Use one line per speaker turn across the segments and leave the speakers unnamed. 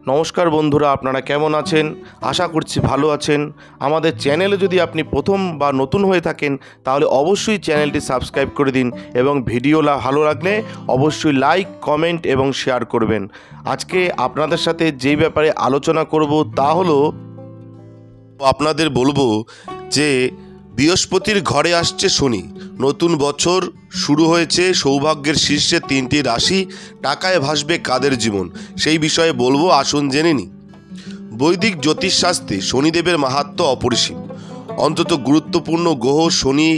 নমস্কার বন্ধুরা, আপনারা কেমন আছেন? আশা করছি ভালো আছেন। আমাদের চ্যানেলে যদি আপনি প্রথম বা নতুন হয়ে থাকেন তাহলে অবশ্যই চ্যানেলটি সাবস্ক্রাইব করে দিন এবং ভিডিও ভালো লাগলে অবশ্যই লাইক, কমেন্ট এবং শেয়ার করবেন। আজকে আপনাদের সাথে যেই ব্যাপারে আলোচনা করব তা হলো আপনাদের বলবো যে বৃহস্পতির ঘরে আসছে শনি, নতুন বছর শুরু হয়েছে, সৌভাগ্যের শীর্ষে 3টি রাশি, টাকায় ভাসবে কাদের জীবন, সেই বিষয়ে বলবো, আসুন জেনে নিই। বৈদিক জ্যোতিষশাস্ত্রে শনিদেবের মাহাত্ম্য অপরিসীম। অন্তত গুরুত্বপূর্ণ গ্রহ শনি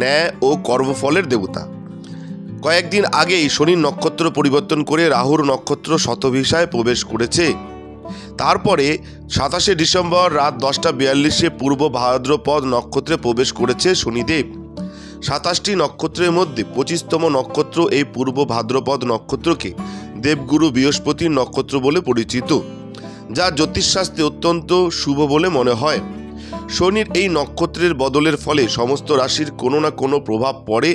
ন্যায় ও কর্মফলের দেবতা। কয়েকদিন আগেই শনির নক্ষত্র পরিবর্তন করে রাহুর নক্ষত্র শতভিসায় প্রবেশ করেছে। তারপরে 27শে ডিসেম্বর রাত 10:42 পূর্ব ভাদ্রপদ নক্ষত্রে প্রবেশ করেছে শনিদেব। 27টি নক্ষত্রের মধ্যে 25তম নক্ষত্র এই পূর্ব ভাদ্রপদ নক্ষত্রকে দেবগুরু বৃহস্পতির নক্ষত্র বলে পরিচিত, যা জ্যোতিষশাস্ত্রে অত্যন্ত শুভ বলে মনে হয়। শনির এই নক্ষত্রের বদলের ফলে সমস্ত রাশির কোনো না কোনো প্রভাব পড়ে।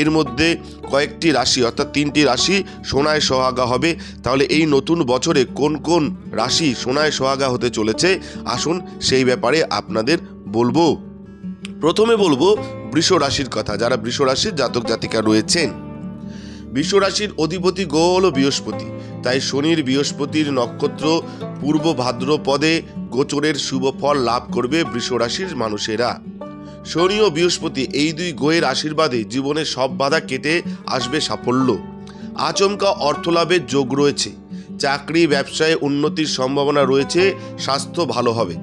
এর মধ্যে কয়েকটি রাশি অর্থাৎ 3টি রাশি সোনায় সোহাগা হবে। তাহলে এই নতুন বছরে কোন কোন রাশি সোনায় সোহাগা হতে চলেছে, আসুন সেই ব্যাপারে আপনাদের বলবো। প্রথমে বলবো বৃষ রাশির কথা। যারা বৃষ রাশির জাতক জাতিকা রয়েছেন, বৃষ রাশির অধিপতি গ্রহ হল বৃহস্পতি। তাই শনির বৃহস্পতির নক্ষত্র পূর্ব ভাদ্রপদে গোচরের শুভ ফল লাভ করবে বৃষ রাশির মানুষেরা। শনি ও বৃহস্পতি এই দুই গ্রহের আশীর্বাদে জীবনের সব বাধা কেটে আসবে সাফল্য। আচমকা অর্থলাভের যোগ রয়েছে। চাকরি ব্যবসায় উন্নতির সম্ভাবনা রয়েছে। স্বাস্থ্য ভালো হবে।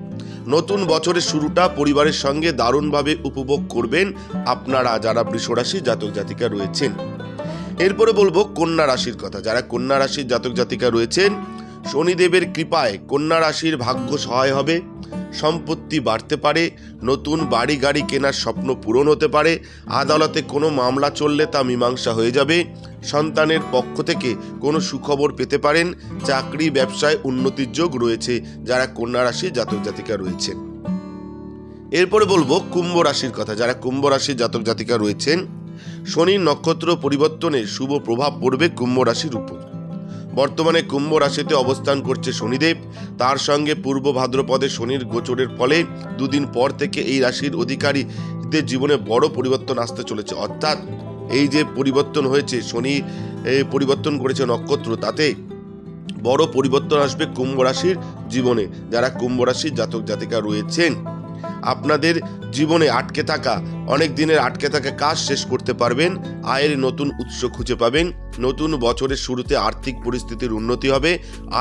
নতুন বছরের শুরুটা পরিবারের সঙ্গে দারুণভাবে উপভোগ করবেন আপনারা, যারা বৃষ রাশির জাতক জাতিকা রয়েছেন। এরপরে বলবো কন্যা রাশির কথা। যারা কন্যা রাশির জাতক জাতিকা রয়েছেন, শনিদেবের কৃপায় কন্যা রাশির ভাগ্য সহায় হবে। সম্পত্তি বাড়তে পারে। নতুন বাড়ি গাড়ি কেনার স্বপ্ন পূরণ হতে পারে। আদালতে কোনো মামলা চললে তা মীমাংসা হয়ে যাবে। সন্তানের পক্ষ থেকে কোনো সুখবর পেতে পারেন। চাকরি ব্যবসায় উন্নতির যোগ রয়েছে যারা কন্যা রাশির জাতক জাতিকা রয়েছেন। এরপরে বলবো কুম্ভ রাশির কথা। যারা কুম্ভ রাশির জাতক জাতিকা রয়েছেন, শনির নক্ষত্র পরিবর্তনের শুভ প্রভাব পড়বে কুম্ভ রাশির উপর। বর্তমানে কুম্ভ রাশিতে অবস্থান করছে শনিদেব। তার সঙ্গে পূর্ব ভাদ্রপদে শনির গোচরের ফলে দুদিন পর থেকে এই রাশির অধিকারীদের জীবনে বড় পরিবর্তন আসতে চলেছে। অর্থাৎ এই যে পরিবর্তন হয়েছে, শনি পরিবর্তন করেছে নক্ষত্র, তাতে বড় পরিবর্তন আসবে কুম্ভ রাশির জীবনে। যারা কুম্ভ রাশির জাতক জাতিকা রয়েছেন, আপনাদের জীবনে আটকে থাকা, অনেক দিনের আটকে থাকা কাজ শেষ করতে পারবেন। আয়ের নতুন উৎস খুঁজে পাবেন। নতুন বছরের শুরুতে আর্থিক পরিস্থিতির উন্নতি হবে।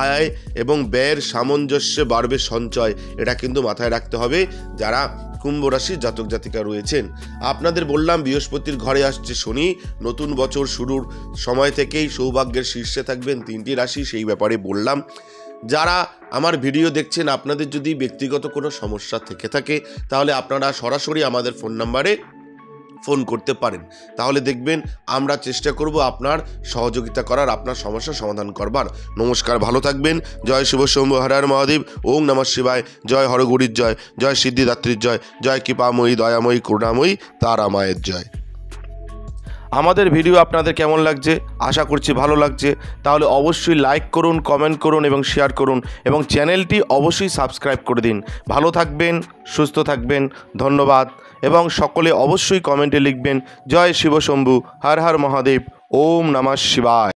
আয় এবং ব্যয়ের সামঞ্জস্যে বাড়বে সঞ্চয়, এটা কিন্তু মাথায় রাখতে হবে যারা কুম্ভ রাশির জাতক জাতিকা রয়েছেন। আপনাদের বললাম বৃহস্পতির ঘরে আসছে শনি, নতুন বছর শুরুর সময় থেকেই সৌভাগ্যের শীর্ষে থাকবেন 3টি রাশি, সেই ব্যাপারে বললাম। যারা আমার ভিডিও দেখছেন, আপনাদের যদি ব্যক্তিগত কোনো সমস্যা থেকে থাকে তাহলে আপনারা সরাসরি আমাদের ফোন নাম্বারে ফোন করতে পারেন। তাহলে দেখবেন আমরা চেষ্টা করব আপনার সহযোগিতা করার, আপনার সমস্যা সমাধান করবার। নমস্কার, ভালো থাকবেন। জয় শিব শম্ভু হর হর মহাদেব। ওম নমঃ শিবায়। জয় হরগৌরীর জয়। জয় সিদ্ধিদাত্রীর জয়। জয় কৃপাময়ী দয়াময়ী করুণাময়ী তারা মায়ের জয়। আমাদের ভিডিও আপনাদের কেমন লাগছে? আশা করছি ভালো লাগছে। তাহলে অবশ্যই লাইক করুন, কমেন্ট করুন এবং শেয়ার করুন এবং চ্যানেলটি অবশ্যই সাবস্ক্রাইব করে দিন। ভালো থাকবেন, সুস্থ থাকবেন, ধন্যবাদ। এবং সকলে অবশ্যই কমেন্টে লিখবেন জয় শিব শম্ভু হর হর মহাদেব। ওম নমঃ শিবায়।